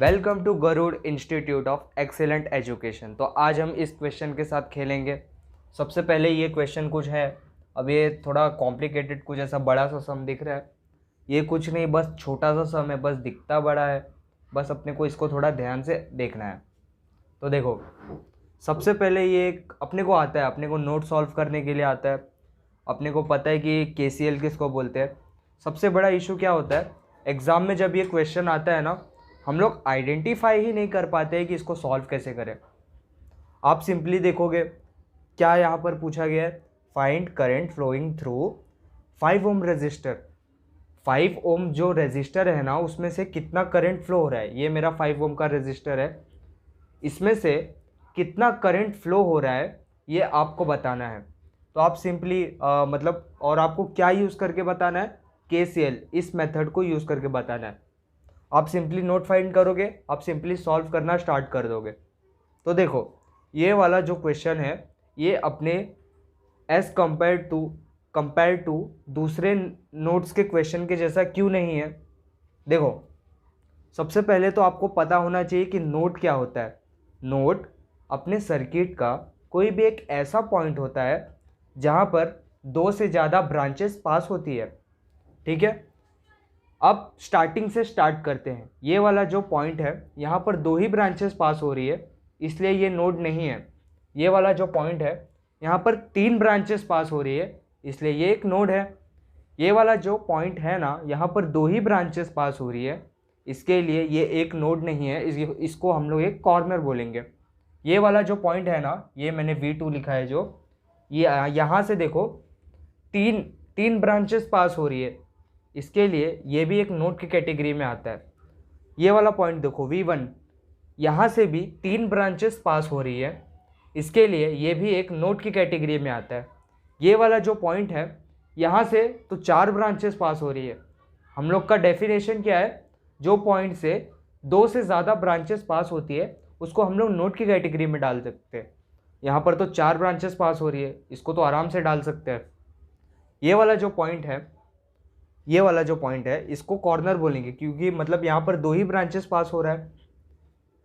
Welcome to Garud institute of excellent education. तो आज हम इस क्वेश्चन के साथ खेलेंगे। सबसे पहले ये क्वेश्चन कुछ है, अब ये थोड़ा कॉम्प्लिकेटेड, कुछ ऐसा बड़ा सा सम दिख रहा है। ये कुछ नहीं, बस छोटा सा सम है, बस दिखता बड़ा है। बस अपने को इसको थोड़ा ध्यान से देखना है। तो देखो, सबसे पहले ये अपने को आता है, अपने को नोट सॉल्व करने के लिए आता है। अपने को पता है कि KCL किसको बोलते हैं। सबसे बड़ा इशू क्या होता है, एग्ज़ाम में जब ये क्वेश्चन आता है ना, हम लोग आइडेंटिफाई ही नहीं कर पाते हैं कि इसको सॉल्व कैसे करें। आप सिंपली देखोगे क्या यहाँ पर पूछा गया है, find current flowing through 5 ohm resistor. 5 ओम जो रजिस्टर है ना, उसमें से कितना करंट फ्लो हो रहा है। ये मेरा 5 ओम का रजिस्टर है, इसमें से कितना करंट फ्लो हो रहा है ये आपको बताना है। तो आप सिंपली मतलब, और आपको क्या यूज़ करके बताना है, KCL, इस मेथड को यूज़ करके बताना है। आप सिंपली नोट फाइंड करोगे, आप सिंपली सॉल्व करना स्टार्ट कर दोगे। तो देखो, ये वाला जो क्वेश्चन है ये अपने एज कंपेयर टू दूसरे नोट्स के क्वेश्चन के जैसा क्यों नहीं है। देखो, सबसे पहले तो आपको पता होना चाहिए कि नोट क्या होता है। नोट अपने सर्किट का कोई भी एक ऐसा पॉइंट होता है जहाँ पर 2 से ज़्यादा ब्रांचेस पास होती है। ठीक है, अब स्टार्टिंग से स्टार्ट करते हैं। ये वाला जो पॉइंट है, यहाँ पर 2 ही ब्रांचेस पास हो रही है, इसलिए ये नोड नहीं है। ये वाला जो पॉइंट है, यहाँ पर 3 ब्रांचेस पास हो रही है, इसलिए ये एक नोड है। ये वाला जो पॉइंट है ना, यहाँ पर 2 ही ब्रांचेस पास हो रही है, इसके लिए ये एक नोड नहीं है, इसको हम लोग एक कॉर्नर बोलेंगे। ये वाला जो पॉइंट है ना, ये मैंने V2 लिखा है, जो ये यहाँ से देखो तीन ब्रांचेस पास हो रही है, इसके लिए ये भी एक नोड की कैटेगरी में आता है। ये वाला पॉइंट देखो V1, यहाँ से भी 3 ब्रांचेस पास हो रही है, इसके लिए ये भी एक नोड की कैटेगरी में आता है। ये वाला जो पॉइंट है, यहाँ से तो 4 ब्रांचेस पास हो रही है। हम लोग का डेफिनेशन क्या है, जो पॉइंट से 2 से ज़्यादा ब्रांचेस पास होती है उसको हम लोग नोड की कैटेगरी में डाल सकते हैं। यहाँ पर तो 4 ब्रांचेस पास हो रही है, इसको तो आराम से डाल सकते हैं। ये वाला जो पॉइंट है, इसको कॉर्नर बोलेंगे, क्योंकि मतलब यहाँ पर 2 ही ब्रांचेस पास हो रहा है।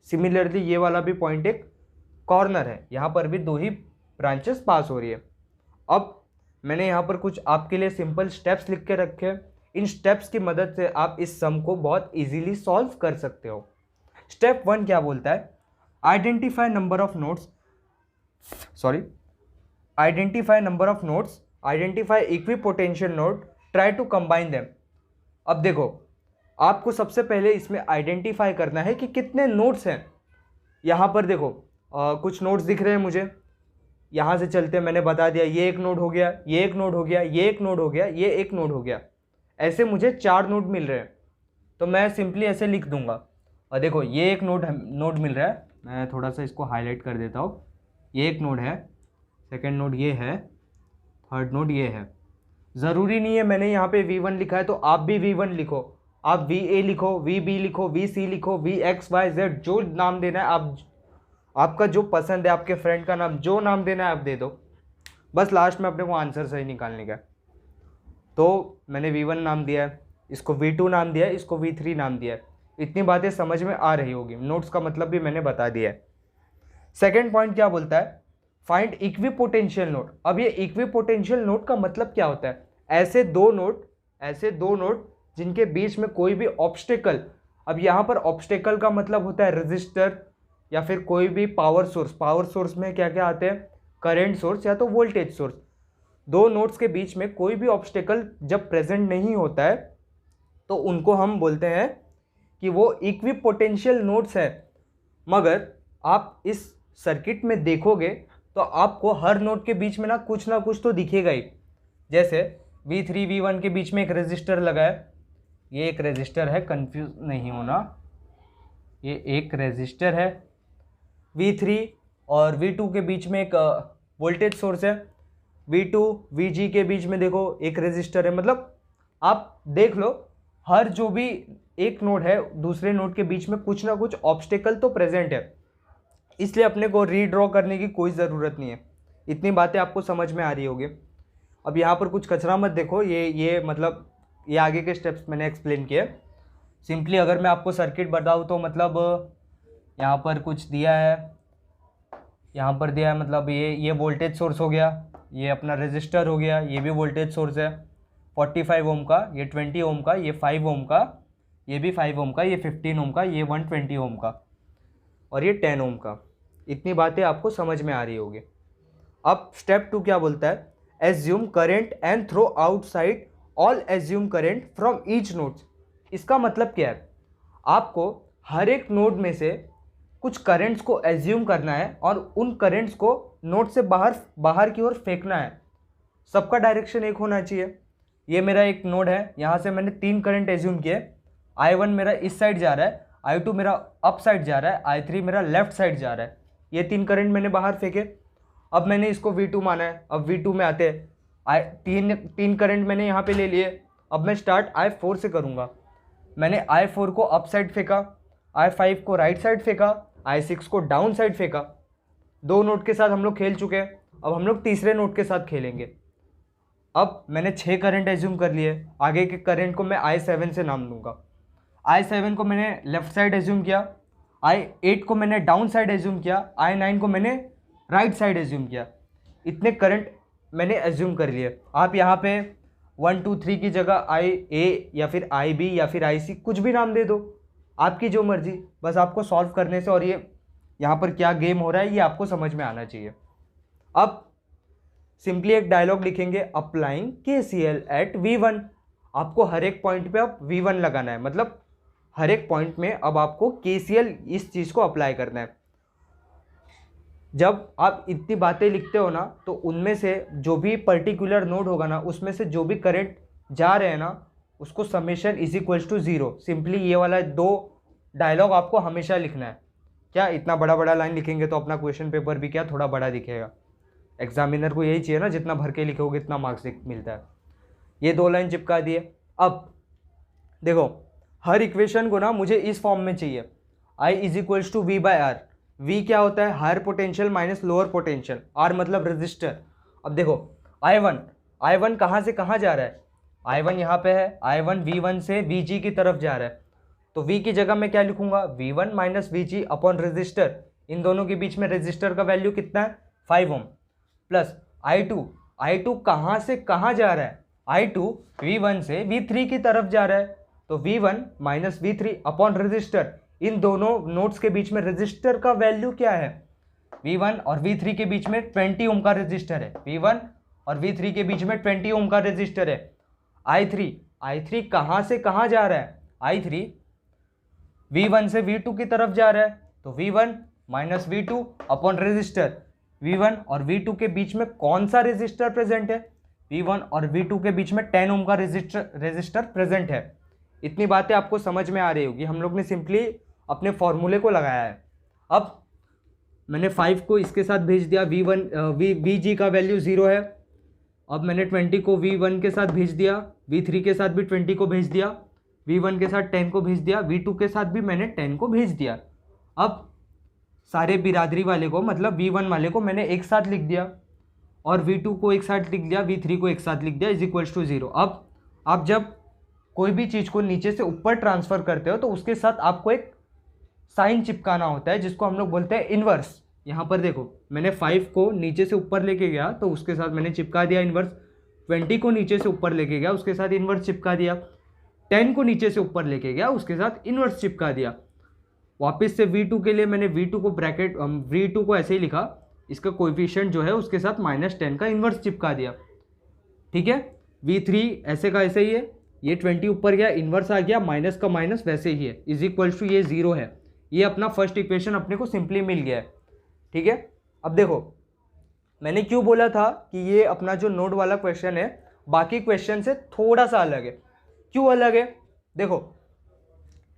सिमिलरली ये वाला भी पॉइंट एक कॉर्नर है, यहाँ पर भी 2 ही ब्रांचेस पास हो रही है। अब मैंने यहाँ पर कुछ आपके लिए सिंपल स्टेप्स लिख के रखे हैं। इन स्टेप्स की मदद से आप इस सम को बहुत इजीली सॉल्व कर सकते हो। स्टेप 1 क्या बोलता है, identify number of nodes, identify equipotential node, try to combine them. अब देखो, आपको सबसे पहले इसमें आइडेंटिफाई करना है कि कितने नोड्स हैं। यहाँ पर देखो कुछ नोड्स दिख रहे हैं मुझे, यहाँ से चलते मैंने बता दिया, ये एक नोड हो गया, ये एक नोड हो गया, ये एक नोड हो गया, ये एक नोड हो गया। ऐसे मुझे 4 नोड मिल रहे हैं, तो मैं सिंपली ऐसे लिख दूंगा। और देखो, ये एक नोड मिल रहा है, मैं थोड़ा सा इसको हाईलाइट कर देता हूँ। ये एक नोड है, सेकेंड नोड ये है, थर्ड नोड ये है। ज़रूरी नहीं है मैंने यहाँ पे V1 लिखा है तो आप भी V1 लिखो, आप VA लिखो, VB लिखो, VC लिखो, VXYZ, जो नाम देना है आप, आपका जो पसंद है, आपके फ्रेंड का नाम, जो नाम देना है आप दे दो। बस लास्ट में अपने को आंसर सही निकालने का। तो मैंने V1 नाम दिया है, इसको V2 नाम दिया है, इसको V3 नाम दिया है। इतनी बातें समझ में आ रही होगी, नोट्स का मतलब भी मैंने बता दिया है। सेकेंड पॉइंट क्या बोलता है, फाइंड इक्विपोटेंशियल नोड। अब ये इक्विपोटेंशियल नोड का मतलब क्या होता है, ऐसे दो नोड जिनके बीच में कोई भी ऑब्स्टेकल, अब यहाँ पर ऑब्स्टेकल का मतलब होता है रेजिस्टर या फिर कोई भी पावर सोर्स में क्या क्या आते हैं, करंट सोर्स या तो वोल्टेज सोर्स। दो नोड्स के बीच में कोई भी ऑब्स्टेकल जब प्रेजेंट नहीं होता है तो उनको हम बोलते हैं कि वो इक्विपोटेंशियल नोड्स है। मगर आप इस सर्किट में देखोगे तो आपको हर नोड के बीच में ना कुछ तो दिखेगा ही। जैसे V3 V1 के बीच में एक रेजिस्टर लगा है, ये एक रेजिस्टर है, कंफ्यूज नहीं होना, ये एक रेजिस्टर है। V3 और V2 के बीच में एक वोल्टेज सोर्स है। V2 VG के बीच में देखो एक रेजिस्टर है। मतलब आप देख लो, हर जो भी एक नोड है दूसरे नोड के बीच में कुछ ना कुछ ऑब्स्टेकल तो प्रेजेंट है, इसलिए अपने को रीड्रॉ करने की कोई ज़रूरत नहीं है। इतनी बातें आपको समझ में आ रही होगी। अब यहाँ पर कुछ कचरा मत देखो, ये मतलब ये आगे के स्टेप्स मैंने एक्सप्लेन किए। सिंपली अगर मैं आपको सर्किट बताऊँ तो मतलब यहाँ पर कुछ दिया है, यहाँ पर दिया है, मतलब ये वोल्टेज सोर्स हो गया, ये अपना रेजिस्टर हो गया, ये भी वोल्टेज सोर्स है 45 ओम का, ये 20 ओम का, ये 5 ओम का, ये भी 5 ओम का, ये 15 ओम का, ये 120 ओम का, और ये 10 ओम का। इतनी बातें आपको समझ में आ रही होगी। अब स्टेप 2 क्या बोलता है, assume current and throw outside all assume current from each node. इसका मतलब क्या है, आपको हर एक नोड में से कुछ करेंट्स को एज्यूम करना है और उन करेंट्स को नोड से बाहर की ओर फेंकना है। सबका डायरेक्शन एक होना चाहिए। ये मेरा एक नोड है, यहाँ से मैंने 3 करंट एज्यूम किए। I1 मेरा इस साइड जा रहा है, I2 मेरा अप साइड जा रहा है, I3 मेरा लेफ्ट साइड जा रहा है। ये 3 करंट मैंने बाहर फेंके। अब मैंने इसको V2 माना है। अब V2 में आते हैं, तीन करंट मैंने यहाँ पे ले लिए। अब मैं स्टार्ट I4 से करूँगा। मैंने I4 को अप साइड फेंका, I5 को राइट साइड फेंका, I6 को डाउन साइड फेंका। 2 नोड के साथ हम लोग खेल चुके हैं, अब हम लोग तीसरे नोड के साथ खेलेंगे। अब मैंने 6 करंट एज्यूम कर लिए। आगे के करंट को मैं I7 से नाम दूंगा। I7 को मैंने लेफ्ट साइड एज्यूम किया, I8 को मैंने डाउन साइड एज्यूम किया, I9 को मैंने राइट साइड एज्यूम किया। इतने करंट मैंने एज्यूम कर लिए। आप यहाँ पे 1 2 3 की जगह IA या फिर IB या फिर IC कुछ भी नाम दे दो, आपकी जो मर्जी। बस आपको सॉल्व करने से और ये यहाँ पर क्या गेम हो रहा है ये आपको समझ में आना चाहिए। अब सिंपली एक डायलॉग लिखेंगे, अप्लाइंग KCL एट V1। आपको हर एक पॉइंट पे अब V1 लगाना है, मतलब हर एक पॉइंट में अब आपको KCL इस चीज़ को अप्लाई करना है। जब आप इतनी बातें लिखते हो ना, तो उनमें से जो भी पर्टिकुलर नोड होगा ना, उसमें से जो भी करंट जा रहे हैं ना, उसको summation is equals to 0। Simply ये वाला 2 डायलॉग आपको हमेशा लिखना है। क्या इतना बड़ा बड़ा लाइन लिखेंगे तो अपना क्वेश्चन पेपर भी क्या थोड़ा बड़ा दिखेगा। एग्जामिनर को यही चाहिए ना, जितना भर के लिखोगे इतना मार्क्स मिलता है। ये 2 लाइन चिपका दिए। अब देखो, हर इक्वेशन को ना मुझे इस फॉर्म में चाहिए, I is equals to V by R. V क्या होता है, higher potential minus lower potential, R मतलब रजिस्टर। अब देखो I1 कहाँ से कहाँ जा रहा है, I1 यहाँ पे है, I1 V1 से VG की तरफ जा रहा है। तो V की जगह मैं क्या लिखूंगा, V1 minus VG upon register. इन दोनों के बीच में रजिस्टर का वैल्यू कितना है, 5 ओम, प्लस I2 कहाँ से कहाँ जा रहा है, I2 V1 से V3 की तरफ जा रहा है। तो V1 minus V3 upon register. इन दोनों नोड्स के बीच में रजिस्टर का वैल्यू क्या है, V1 और V3 के बीच में 20 ओम का रजिस्टर है। V1 और V3 के बीच में 20 ओम का रजिस्टर है। I3 कहाँ से कहाँ जा रहा है, I3 V1 से V2 की तरफ जा रहा है। तो V1 minus V2 upon register. V1 और V2 के बीच में कौन सा रजिस्टर प्रेजेंट है, V1 और V2 के बीच में 10 ओम का रजिस्टर प्रेजेंट है। इतनी बातें आपको समझ में आ रही होगी। हम लोग ने सिंपली अपने फॉर्मूले को लगाया है। अब मैंने 5 को इसके साथ भेज दिया, VG का वैल्यू 0 है। अब मैंने 20 को V1 के साथ भेज दिया, V3 के साथ भी 20 को भेज दिया, V1 के साथ 10 को भेज दिया, V2 के साथ भी मैंने 10 को भेज दिया। अब सारे बिरादरी वाले को, मतलब V1 वाले को मैंने एक साथ लिख दिया, और V2 को एक साथ लिख दिया, V3 को एक साथ लिख दिया, इज इक्वल्स टू 0। अब आप जब कोई भी चीज़ को नीचे से ऊपर ट्रांसफ़र करते हो तो उसके साथ आपको एक साइन चिपकाना होता है, जिसको हम लोग बोलते हैं इन्वर्स। यहाँ पर देखो, मैंने 5 को नीचे से ऊपर लेके गया तो उसके साथ मैंने चिपका दिया इन्वर्स। 20 को नीचे से ऊपर लेके गया, उसके साथ इन्वर्स चिपका दिया। 10 को नीचे से ऊपर लेके गया, उसके साथ इन्वर्स चिपका दिया। वापस से V2 के लिए मैंने V2 को ऐसे ही लिखा, इसका कोएफिशिएंट जो है उसके साथ -10 का इन्वर्स चिपका दिया। ठीक है, V3 ऐसे का ऐसे ही है, ये 20 ऊपर गया, इन्वर्स आ गया, माइनस का माइनस वैसे ही है, इज इक्वल्स टू ये 0 है। ये अपना फर्स्ट इक्वेशन अपने को सिंपली मिल गया है। ठीक है, अब देखो मैंने क्यों बोला था कि ये अपना जो नोड वाला क्वेश्चन है बाकी क्वेश्चन से थोड़ा सा अलग है। क्यों अलग है, देखो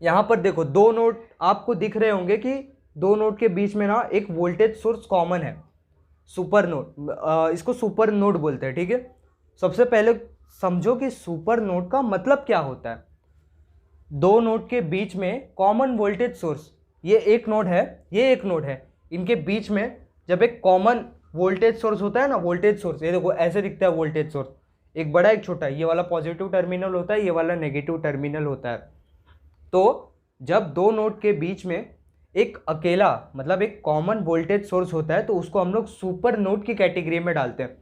यहाँ पर देखो 2 नोड आपको दिख रहे होंगे कि 2 नोड के बीच में ना एक वोल्टेज सोर्स कॉमन है, सुपर नोड, इसको सुपर नोड बोलते हैं। ठीक है, सबसे पहले समझो कि सुपर नोड का मतलब क्या होता है। 2 नोड के बीच में कॉमन वोल्टेज सोर्स, ये एक नोड है, ये एक नोड है, इनके बीच में जब एक कॉमन वोल्टेज सोर्स होता है ना, वोल्टेज सोर्स ये देखो ऐसे दिखता है वोल्टेज सोर्स, एक बड़ा एक छोटा, ये वाला पॉजिटिव टर्मिनल होता है, ये वाला नेगेटिव टर्मिनल होता है। तो जब दो नोड के बीच में एक अकेला मतलब एक कॉमन वोल्टेज सोर्स होता है तो उसको हम लोग सुपर नोड की कैटेगरी में डालते हैं।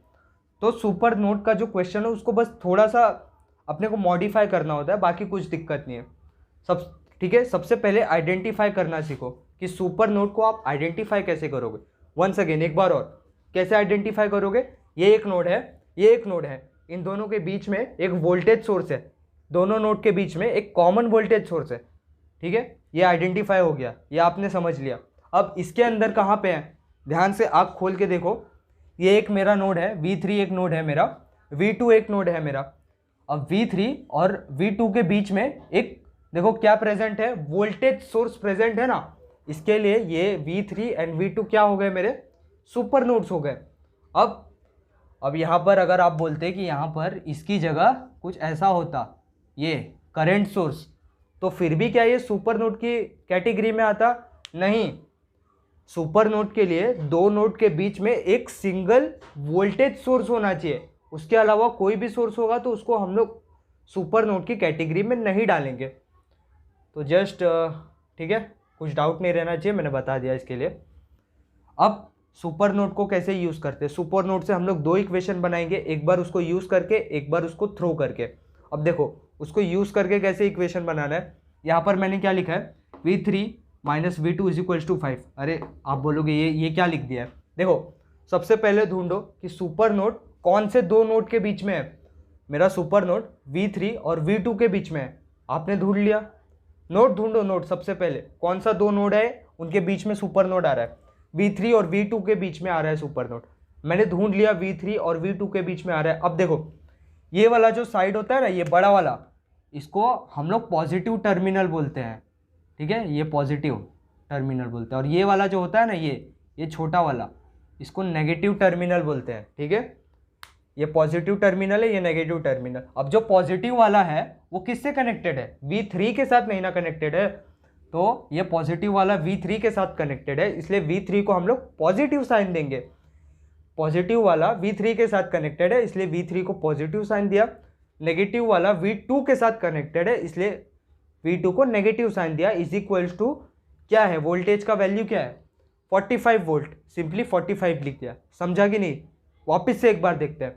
तो सुपर नोड का जो क्वेश्चन है उसको बस थोड़ा सा अपने को मॉडिफाई करना होता है, बाकी कुछ दिक्कत नहीं है। सब ठीक है। सबसे पहले आइडेंटिफाई करना सीखो कि सुपर नोड को आप आइडेंटिफाई कैसे करोगे। वंस अगेन एक बार और, कैसे आइडेंटिफाई करोगे? ये एक नोड है, ये एक नोड है, इन दोनों के बीच में एक वोल्टेज सोर्स है, दोनों नोड के बीच में एक कॉमन वोल्टेज सोर्स है। ठीक है, ये आइडेंटिफाई हो गया, ये आपने समझ लिया। अब इसके अंदर कहाँ पे है, ध्यान से आँख खोल के देखो। ये एक मेरा नोड है, V3 एक नोड है मेरा, V2 एक नोड है मेरा। अब V3 और V2 के बीच में एक देखो क्या प्रेजेंट है, वोल्टेज सोर्स प्रेजेंट है ना। इसके लिए ये V3 एंड V2 क्या हो गए, मेरे सुपर नोड्स हो गए। अब यहाँ पर अगर आप बोलते कि यहाँ पर इसकी जगह कुछ ऐसा होता, ये करंट सोर्स, तो फिर भी क्या ये सुपर नोड की कैटेगरी में आता? नहीं। सुपर नोड के लिए दो नोड के बीच में एक सिंगल वोल्टेज सोर्स होना चाहिए, उसके अलावा कोई भी सोर्स होगा तो उसको हम लोग सुपर नोड की कैटेगरी में नहीं डालेंगे। तो जस्ट ठीक है, कुछ डाउट नहीं रहना चाहिए, मैंने बता दिया इसके लिए। अब सुपर नोड को कैसे यूज़ करते हैं? सुपर नोड से हम लोग दो इक्वेशन बनाएंगे, एक बार उसको यूज़ करके, एक बार उसको थ्रो करके। अब देखो उसको यूज़ करके कैसे इक्वेशन बनाना है। यहाँ पर मैंने क्या लिखा है, V3 minus V2 is equals to 5। अरे आप बोलोगे ये क्या लिख दिया है? देखो सबसे पहले ढूंढो कि सुपर नोड कौन से दो नोड के बीच में है। मेरा सुपर नोड V3 और V2 के बीच में है, आपने ढूंढ लिया। नोड ढूंढो, नोड सबसे पहले कौन सा दो नोड है उनके बीच में सुपर नोड आ रहा है। V3 और V2 के बीच में आ रहा है सुपर नोड, मैंने ढूंढ लिया V3 और V2 के बीच में आ रहा है। अब देखो ये वाला जो साइड होता है ना, ये बड़ा वाला, इसको हम लोग पॉजिटिव टर्मिनल बोलते हैं। ठीक है, ये पॉजिटिव टर्मिनल बोलते हैं। और ये वाला जो होता है ना, ये छोटा वाला, इसको नेगेटिव टर्मिनल बोलते हैं। ठीक है, ये पॉजिटिव टर्मिनल है, ये नेगेटिव टर्मिनल। अब जो पॉजिटिव वाला है वो किससे कनेक्टेड है? V3 के साथ नहीं ना कनेक्टेड है, तो ये पॉजिटिव वाला V3 के साथ कनेक्टेड है, इसलिए V3 को हम लोग पॉजिटिव साइन देंगे। पॉजिटिव वाला V3 के साथ कनेक्टेड है, इसलिए V3 को पॉजिटिव साइन दिया। नेगेटिव वाला V2 के साथ कनेक्टेड है, इसलिए V2 को नेगेटिव साइन दिया। इज इक्वल्स टू क्या है, वोल्टेज का वैल्यू क्या है? 45 वोल्ट, सिंपली 45 लिख दिया। समझा कि नहीं? वापस से एक बार देखते हैं।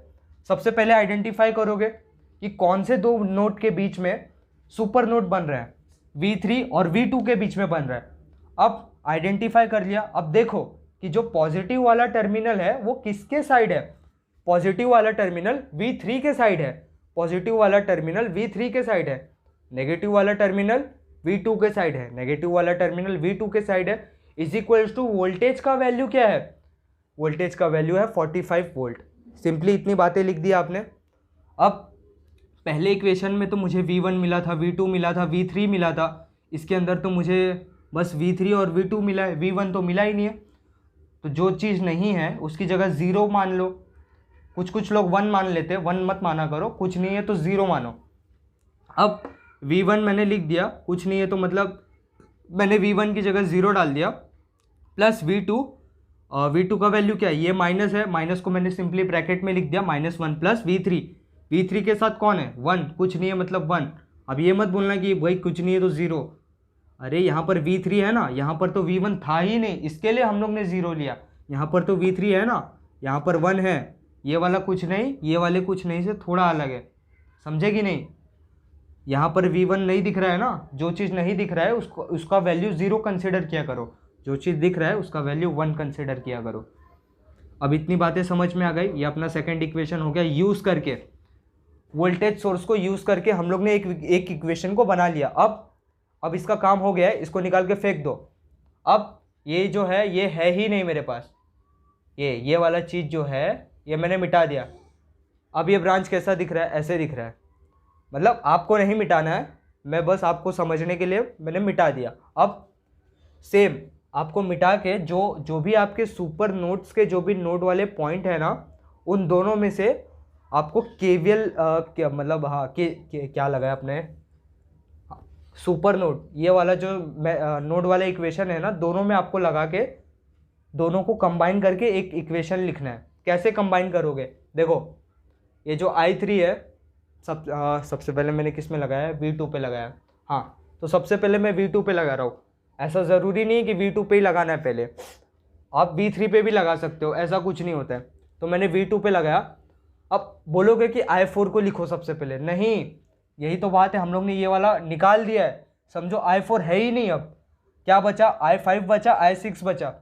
सबसे पहले आइडेंटिफाई करोगे कि कौन से दो नोड के बीच में सुपर नोड बन रहा है। V3 और V2 के बीच में बन रहा है। अब आइडेंटिफाई कर लिया। अब देखो कि जो पॉजिटिव वाला टर्मिनल है वो किसके साइड है? पॉजिटिव वाला टर्मिनल V3 के साइड है, पॉजिटिव वाला टर्मिनल V3 के साइड है। नेगेटिव वाला टर्मिनल V2 के साइड है, नेगेटिव वाला टर्मिनल V2 के साइड है। इज इक्वल्स टू वोल्टेज का वैल्यू क्या है? वोल्टेज का वैल्यू है 45 वोल्ट। सिंपली इतनी बातें लिख दी आपने। अब पहले इक्वेशन में तो मुझे V1 मिला था, V2 मिला था, V3 मिला था। इसके अंदर तो मुझे बस V3 और V2 मिला है, V1 तो मिला ही नहीं है। तो जो चीज़ नहीं है उसकी जगह 0 मान लो। कुछ लोग 1 मान लेते हैं, 1 मत माना करो। कुछ नहीं है तो 0 मानो। अब V1 मैंने लिख दिया, कुछ नहीं है तो मतलब मैंने V1 की जगह 0 डाल दिया, प्लस V2। V2 का वैल्यू क्या है? ये माइनस है, माइनस को मैंने सिंपली ब्रैकेट में लिख दिया, -1 प्लस V3। V3 के साथ कौन है? 1, कुछ नहीं है मतलब 1। अब ये मत बोलना कि भाई कुछ नहीं है तो 0। अरे यहाँ पर V3 है ना, यहाँ पर तो V1 था ही नहीं, इसके लिए हम लोग ने 0 लिया। यहाँ पर तो V3 है ना, यहाँ पर 1 है। ये वाला कुछ नहीं, ये वाले कुछ नहीं से थोड़ा अलग है, समझे कि नहीं? यहाँ पर V1 नहीं दिख रहा है ना, जो चीज़ नहीं दिख रहा है उसका वैल्यू 0 कंसिडर किया करो, जो चीज़ दिख रहा है उसका वैल्यू 1 कंसिडर किया करो। अब इतनी बातें समझ में आ गई। ये अपना सेकंड इक्वेशन हो गया। यूज़ करके, वोल्टेज सोर्स को यूज़ करके हम लोग ने एक इक्वेशन को बना लिया। अब इसका काम हो गया है, इसको निकाल के फेंक दो। अब ये जो है ये है ही नहीं मेरे पास, ये वाला चीज़ जो है ये मैंने मिटा दिया। अब ये ब्रांच कैसा दिख रहा है? ऐसे दिख रहा है। मतलब आपको नहीं मिटाना है, मैं बस आपको समझने के लिए मैंने मिटा दिया। अब सेम आपको मिटा के जो भी आपके सुपर नोड्स के जो भी नोड वाले पॉइंट है ना, उन दोनों में से आपको केवीएल क्या मतलब, हाँ क्या लगाया अपने सुपर नोड, ये वाला जो नोड वाला इक्वेशन है ना, दोनों में आपको लगा के दोनों को कंबाइन करके एक इक्वेशन लिखना है। कैसे कंबाइन करोगे? देखो ये जो I3 है, सबसे पहले मैंने किस में लगाया है? V2 पे लगाया। हाँ, तो सबसे पहले मैं V2 पे लगा रहा हूँ। ऐसा ज़रूरी नहीं है कि V2 पे ही लगाना है पहले, आप V3 पे भी लगा सकते हो, ऐसा कुछ नहीं होता है। तो मैंने V2 पे लगाया। अब बोलोगे कि I4 को लिखो सबसे पहले, नहीं, यही तो बात है, हम लोग ने ये वाला निकाल दिया है, समझो I4 है ही नहीं। अब क्या बचा, I5 बचा, I6 बचा।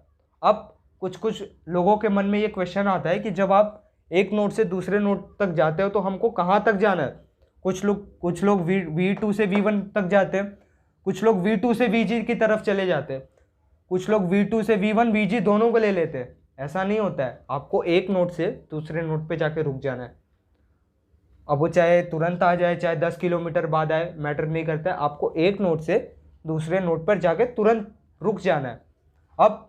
अब कुछ लोगों के मन में ये क्वेश्चन आता है कि जब आप एक नोड से दूसरे नोड तक जाते हो तो हमको कहाँ तक जाना है। कुछ लोग V2 से V1 तक जाते हैं, कुछ लोग V2 से VG की तरफ चले जाते हैं, कुछ लोग V2 से V1 VG दोनों को ले लेते हैं। ऐसा नहीं होता है, आपको एक नोड से दूसरे नोड पे जाके रुक जाना है। अब वो चाहे तुरंत आ जाए, चाहे 10 किलोमीटर बाद आए, मैटर नहीं करता है, आपको एक नोड से दूसरे नोड पर जाके तुरंत रुक जाना है। अब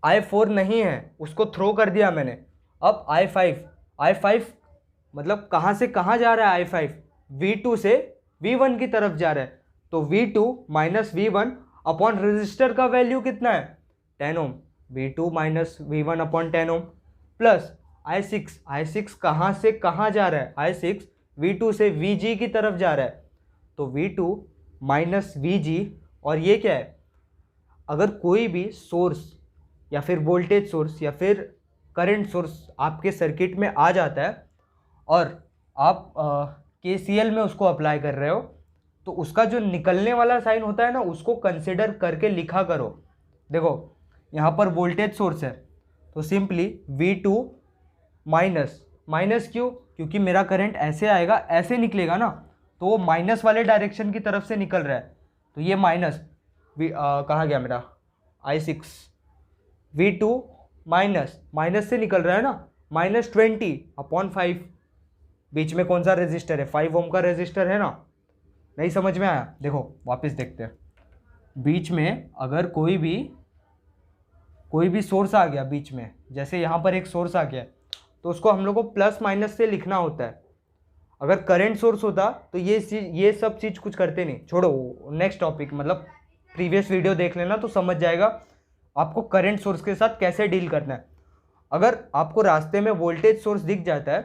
I4 नहीं है, उसको थ्रो कर दिया मैंने। अब I5 मतलब कहाँ से कहाँ जा रहा है I5, V2 से V1 की तरफ जा रहा है। तो V2 minus V1 upon register का वैल्यू कितना है, 10 ओम। V2 minus V1 upon 10 ohm plus I6 कहाँ से कहाँ जा रहा है, I6 V2 से VG की तरफ जा रहा है। तो V2 माइनस VG, और ये क्या है, अगर कोई भी सोर्स या फिर वोल्टेज सोर्स या फिर करंट सोर्स आपके सर्किट में आ जाता है और आप KCL में उसको अप्लाई कर रहे हो, तो उसका जो निकलने वाला साइन होता है ना, उसको कंसिडर करके लिखा करो। देखो यहाँ पर वोल्टेज सोर्स है, तो सिंपली V2 माइनस क्यों, क्योंकि मेरा करंट ऐसे आएगा, ऐसे निकलेगा ना, तो वो माइनस वाले डायरेक्शन की तरफ से निकल रहा है। तो ये माइनस कहाँ गया मेरा I6, V2 माइनस से निकल रहा है ना, -20/5। बीच में कौन सा रेजिस्टर है, 5 ओम का रेजिस्टर है ना। नहीं समझ में आया, देखो वापस देखते हैं। बीच में अगर कोई भी सोर्स आ गया बीच में, जैसे यहाँ पर एक सोर्स आ गया, तो उसको हम लोग को प्लस माइनस से लिखना होता है। अगर करंट सोर्स होता तो ये सब चीज़ कुछ करते नहीं। छोड़ो, नेक्स्ट टॉपिक, मतलब प्रीवियस वीडियो देख लेना तो समझ जाएगा आपको करंट सोर्स के साथ कैसे डील करना है। अगर आपको रास्ते में वोल्टेज सोर्स दिख जाता है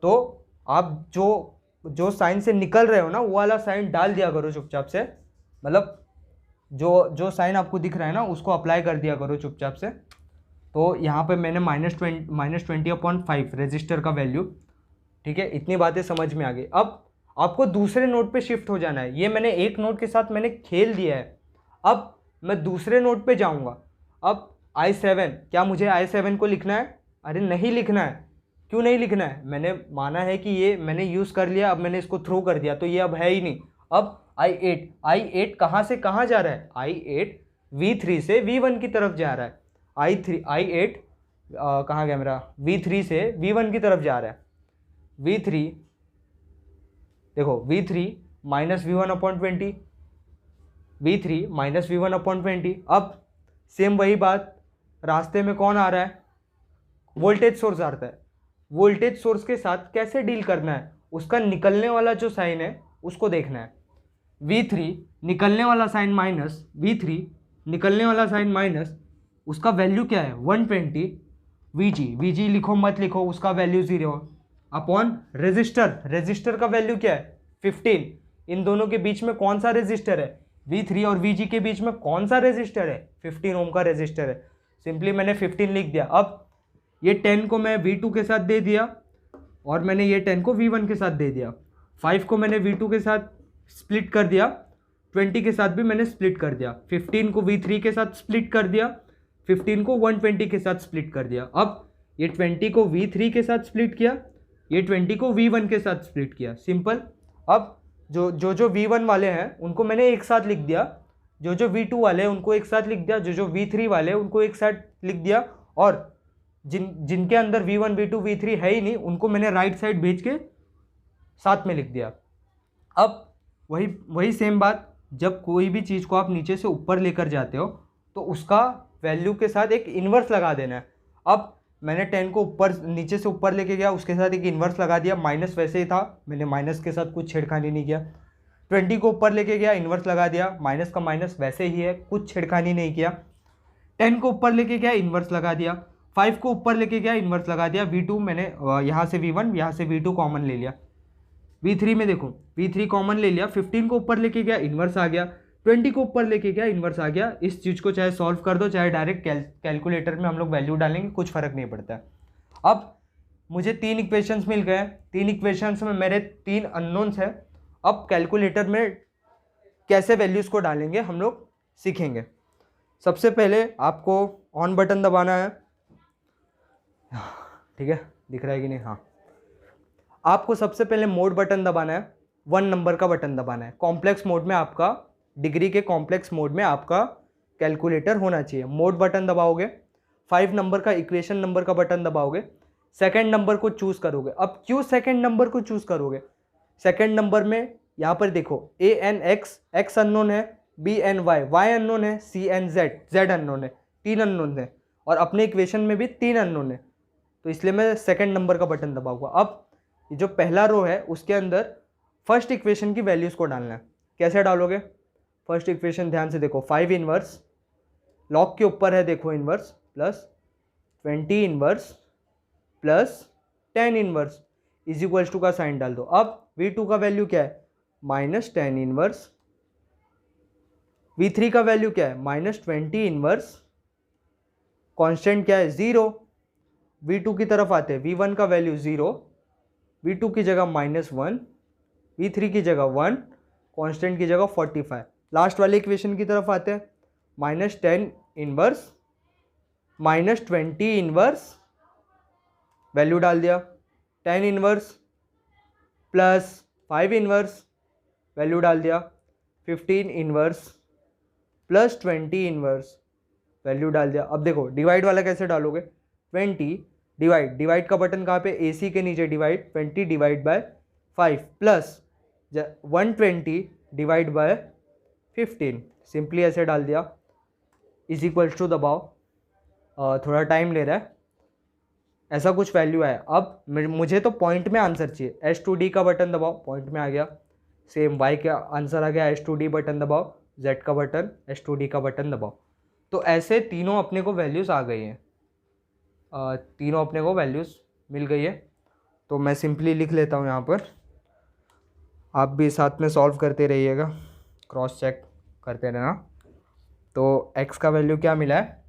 तो आप जो साइन से निकल रहे हो ना, वो वाला साइन डाल दिया करो चुपचाप से। मतलब जो साइन आपको दिख रहा है ना, उसको अप्लाई कर दिया करो चुपचाप से। तो यहाँ पे मैंने -20/5 रजिस्टर का वैल्यू, ठीक है, इतनी बातें समझ में आ गई। अब आपको दूसरे नोड पे शिफ्ट हो जाना है। ये मैंने एक नोड के साथ मैंने खेल दिया है, अब मैं दूसरे नोड पे जाऊँगा। अब I7, क्या मुझे I7 को लिखना है? अरे नहीं लिखना है। क्यों नहीं लिखना है? मैंने माना है कि ये मैंने यूज़ कर लिया, अब मैंने इसको थ्रो कर दिया, तो ये अब है ही नहीं। अब I8 कहाँ से कहाँ जा रहा है? I8 V3 से V1 की तरफ जा रहा है। I8 कहाँ गया मेरा, V3 से V1 की तरफ जा रहा है। V3 देखो, V3 minus V1/20, V3 minus V1/20। अब सेम वही बात, रास्ते में कौन आ रहा है? वोल्टेज सोर्स आ रहा है। वोल्टेज सोर्स के साथ कैसे डील करना है, उसका निकलने वाला जो साइन है उसको देखना है। V3 निकलने वाला साइन माइनस, V3 निकलने वाला साइन माइनस, उसका वैल्यू क्या है? 120 VG लिखो मत लिखो, उसका वैल्यू 0 अपॉन रेजिस्टर का वैल्यू क्या है? 15। इन दोनों के बीच में कौन सा रेजिस्टर है? V3 और VG के बीच में कौन सा रेजिस्टर है? 15 ओम का रेजिस्टर है। सिंपली मैंने 15 लिख दिया। अब ये 10 को मैं V2 के साथ दे दिया और मैंने ये 10 को V1 के साथ दे दिया। 5 को मैंने V2 के साथ स्प्लिट कर दिया, 20 के साथ भी मैंने स्प्लिट कर दिया। 15 को V3 के साथ स्प्लिट कर दिया, 15 को 120 के साथ स्प्लिट कर दिया। अब ये 20 को V3 के साथ स्प्लिट किया, ये 20 को V1 के साथ स्प्लिट किया, सिंपल। अब जो V1 वाले हैं उनको मैंने एक साथ लिख दिया, जो V2 वाले हैं उनको एक साथ लिख दिया, जो V3 वाले हैं उनको एक साथ लिख दिया, और जिनके अंदर V1 V2 V3 है ही नहीं उनको मैंने राइट साइड भेज के साथ में लिख दिया। अब वही सेम बात, जब कोई भी चीज़ को आप नीचे से ऊपर लेकर जाते हो तो उसका वैल्यू के साथ एक इन्वर्स लगा देना है। अब मैंने 10 को नीचे से ऊपर लेके गया, उसके साथ एक इन्वर्स लगा दिया। माइनस वैसे ही था, मैंने माइनस के साथ कुछ छेड़खानी नहीं किया। 20 को ऊपर लेके गया, इन्वर्स लगा दिया, माइनस का माइनस वैसे ही है, कुछ छेड़खानी नहीं किया। 10 को ऊपर लेके गया, इन्वर्स लगा दिया। 5 को ऊपर लेके गया, इन्वर्स लगा दिया। V2 मैंने यहाँ से V1 यहाँ से V2 कॉमन ले लिया। V3 में देखो V3 कॉमन ले लिया, 15 को ऊपर लेके गया इन्वर्स आ गया, 20 को ऊपर लेके गया इन्वर्स आ गया। इस चीज़ को चाहे सॉल्व कर दो चाहे डायरेक्ट कैलकुलेटर में हम लोग वैल्यू डालेंगे, कुछ फर्क नहीं पड़ता है। अब मुझे 3 इक्वेशंस मिल गए, 3 इक्वेशंस में मेरे 3 अननोन्स हैं। अब कैलकुलेटर में कैसे वैल्यूज़ को डालेंगे हम लोग सीखेंगे। सबसे पहले आपको ऑन बटन दबाना है, ठीक है, दिख रहा है कि नहीं? हाँ, आपको सबसे पहले मोड बटन दबाना है, 1 नंबर का बटन दबाना है। कॉम्प्लेक्स मोड में आपका, डिग्री के कॉम्प्लेक्स मोड में आपका कैलकुलेटर होना चाहिए। मोड बटन दबाओगे, 5 नंबर का इक्वेशन नंबर का बटन दबाओगे, सेकंड नंबर को चूज करोगे। अब क्यों सेकंड नंबर को चूज करोगे? सेकंड नंबर में यहाँ पर देखो AN X अननोन है, BN Y अननोन है, CN Z अननोन है, 3 अननोन है, और अपने इक्वेशन में भी 3 अननोन है, तो इसलिए मैं सेकंड नंबर का बटन दबाऊंगा। अब ये जो पहला रो है उसके अंदर फर्स्ट इक्वेशन की वैल्यूज़ को डालना है। कैसे डालोगे? फर्स्ट इक्वेशन ध्यान से देखो, 5 इनवर्स लॉग के ऊपर है, देखो inverse plus 20 inverse plus 10 inverse is equals to का साइन डाल दो। अब V2 का वैल्यू क्या है? -10 इनवर्स। V3 का वैल्यू क्या है? -20 इनवर्स। कांस्टेंट क्या है? 0। V2 की तरफ आते हैं, V1 का वैल्यू 0, V2 की जगह -1, V3 की जगह 1, कांस्टेंट की जगह 45। लास्ट वाले इक्वेशन की तरफ आते हैं, -10 इनवर्स -20 इनवर्स, वैल्यू डाल दिया, 10 इनवर्स प्लस 5 इनवर्स, वैल्यू डाल दिया, 15 इनवर्स प्लस 20 इनवर्स, वैल्यू डाल दिया। अब देखो डिवाइड वाला कैसे डालोगे? 20 डिवाइड का बटन कहाँ पे? AC के नीचे divide, 20 divide by 5 plus 120 divide by 15, simply ऐसे डाल दिया, इज इक्वल्स टू दबाओ, थोड़ा टाइम ले रहा है, ऐसा कुछ वैल्यू आया। अब मुझे तो पॉइंट में आंसर चाहिए, S2D का बटन दबाओ, पॉइंट में आ गया, सेम Y का आंसर आ गया, S2D बटन दबाओ, Z का बटन, S2D का बटन दबाओ। तो ऐसे तीनों अपने को वैल्यूज़ आ गई हैं, तीनों अपने को वैल्यूज़ मिल गई है। तो मैं सिंपली लिख लेता हूँ यहाँ पर, आप भी साथ में सॉल्व करते रहिएगा, क्रॉस चेक करते रहना। तो x का वैल्यू क्या मिला है?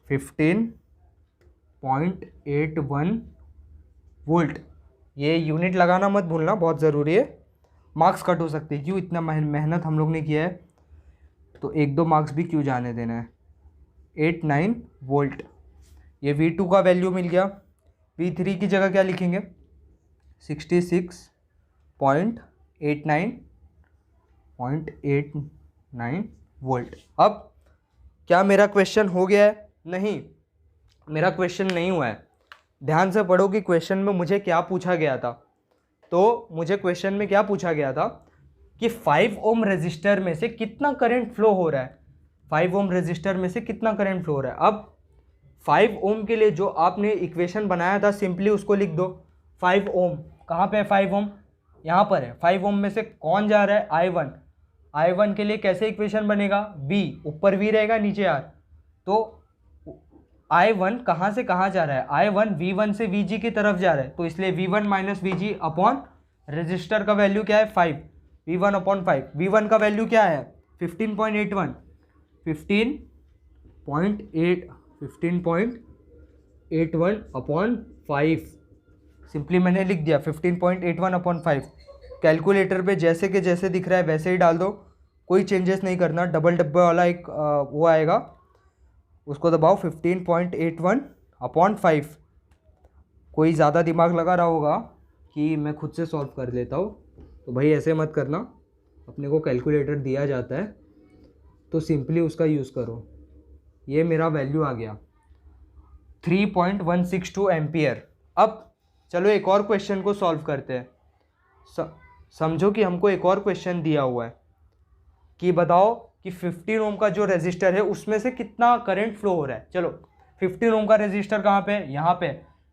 15.81 वोल्ट। ये यूनिट लगाना मत भूलना, बहुत ज़रूरी है, मार्क्स कट हो सकते हैं। क्यों? इतना मेहनत हम लोग ने किया है, तो 1-2 मार्क्स भी क्यों जाने देना है। 89 वोल्ट। ये V2 का वैल्यू मिल गया। V3 की जगह क्या लिखेंगे? 66.89 वोल्ट। अब क्या मेरा क्वेश्चन हो गया है? नहीं, मेरा क्वेश्चन नहीं हुआ है। ध्यान से पढ़ो कि क्वेश्चन में मुझे क्या पूछा गया था। तो मुझे क्वेश्चन में क्या पूछा गया था कि 5 ओम रजिस्टर में से कितना करंट फ्लो हो रहा है। 5 ओम रजिस्टर में से कितना करंट फ्लो हो रहा है। अब 5 ओम के लिए जो आपने इक्वेशन बनाया था, सिंपली उसको लिख दो। 5 ओम कहाँ पे है? 5 ओम यहाँ पर है। 5 ओम में से कौन जा रहा है? I1। I1 के लिए कैसे इक्वेशन बनेगा? V, ऊपर V रहेगा, नीचे R। तो I1 कहाँ से कहाँ जा रहा है? I1 V1 से VG की तरफ जा रहा है, तो इसलिए V1 minus VG upon register का वैल्यू क्या है? 5, V1 अपॉन 5। V1 का वैल्यू क्या है? 15.81 अपॉन 5, सिंपली मैंने लिख दिया 15.81 अपॉन 5। कैलकुलेटर पे जैसे के जैसे दिख रहा है वैसे ही डाल दो, कोई चेंजेस नहीं करना। डबल डब्बे वाला एक वो आएगा, उसको दबाओ, 15.81 अपॉन 5। कोई ज़्यादा दिमाग लगा रहा होगा कि मैं खुद से सॉल्व कर लेता हूँ, तो भाई ऐसे मत करना। अपने को कैलकुलेटर दिया जाता है तो सिंपली उसका यूज़ करो। ये मेरा वैल्यू आ गया 3.162 एम्पियर। अब चलो एक और क्वेश्चन को सॉल्व करते हैं। समझो कि हमको एक और क्वेश्चन दिया हुआ है कि बताओ कि 15 ओम का जो रेजिस्टर है उसमें से कितना करंट फ्लो हो रहा है। चलो 15 ओम का रेजिस्टर कहाँ पे है? यहाँ पे।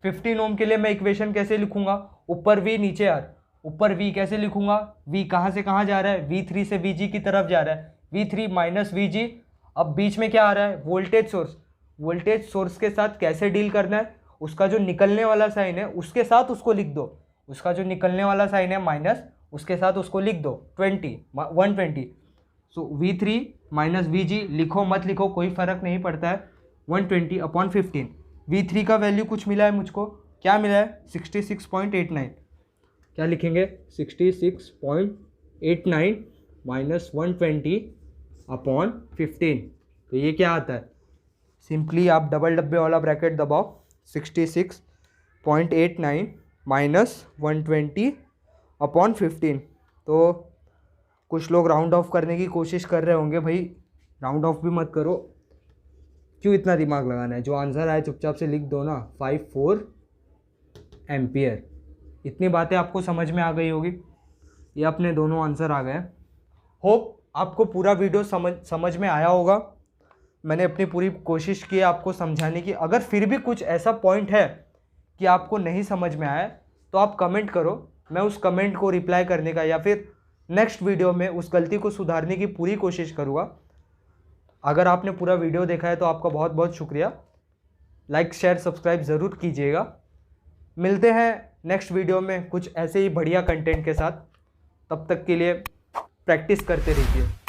15 ओम के लिए मैं इक्वेशन कैसे लिखूंगा? ऊपर V नीचे R। ऊपर V कैसे लिखूंगा? V कहाँ से कहाँ जा रहा है? V3 से VG की तरफ जा रहा है, V3 माइनस VG। अब बीच में क्या आ रहा है? Voltage source. वोल्टेज सोर्स के साथ कैसे डील करना है? उसका जो निकलने वाला साइन है उसके साथ उसको लिख दो। उसका जो निकलने वाला साइन है माइनस, उसके साथ उसको लिख दो 120। सो V3 माइनस VG, लिखो मत लिखो कोई फ़र्क नहीं पड़ता है, 120/15। V3 का वैल्यू कुछ मिला है मुझको, क्या मिला है 66.89। क्या लिखेंगे 66.89 माइनस 120/15। तो ये क्या आता है, सिंपली आप डबल डब्बे वाला ब्रैकेट दबाओ, 66.89 माइनस 120/15। तो कुछ लोग राउंड ऑफ करने की कोशिश कर रहे होंगे, भाई राउंड ऑफ भी मत करो, क्यों इतना दिमाग लगाना है, जो आंसर आए चुपचाप से लिख दो ना, 54 एम्पियर। इतनी बातें आपको समझ में आ गई होगी, ये अपने दोनों आंसर आ गए। होप आपको पूरा वीडियो समझ में आया होगा। मैंने अपनी पूरी कोशिश की है आपको समझाने की। अगर फिर भी कुछ ऐसा पॉइंट है कि आपको नहीं समझ में आया तो आप कमेंट करो, मैं उस कमेंट को रिप्लाई करने का या फिर नेक्स्ट वीडियो में उस गलती को सुधारने की पूरी कोशिश करूँगा। अगर आपने पूरा वीडियो देखा है तो आपका बहुत बहुत शुक्रिया। लाइक शेयर सब्सक्राइब ज़रूर कीजिएगा। मिलते हैं नेक्स्ट वीडियो में कुछ ऐसे ही बढ़िया कंटेंट के साथ। तब तक के लिए प्रैक्टिस करते रहिए।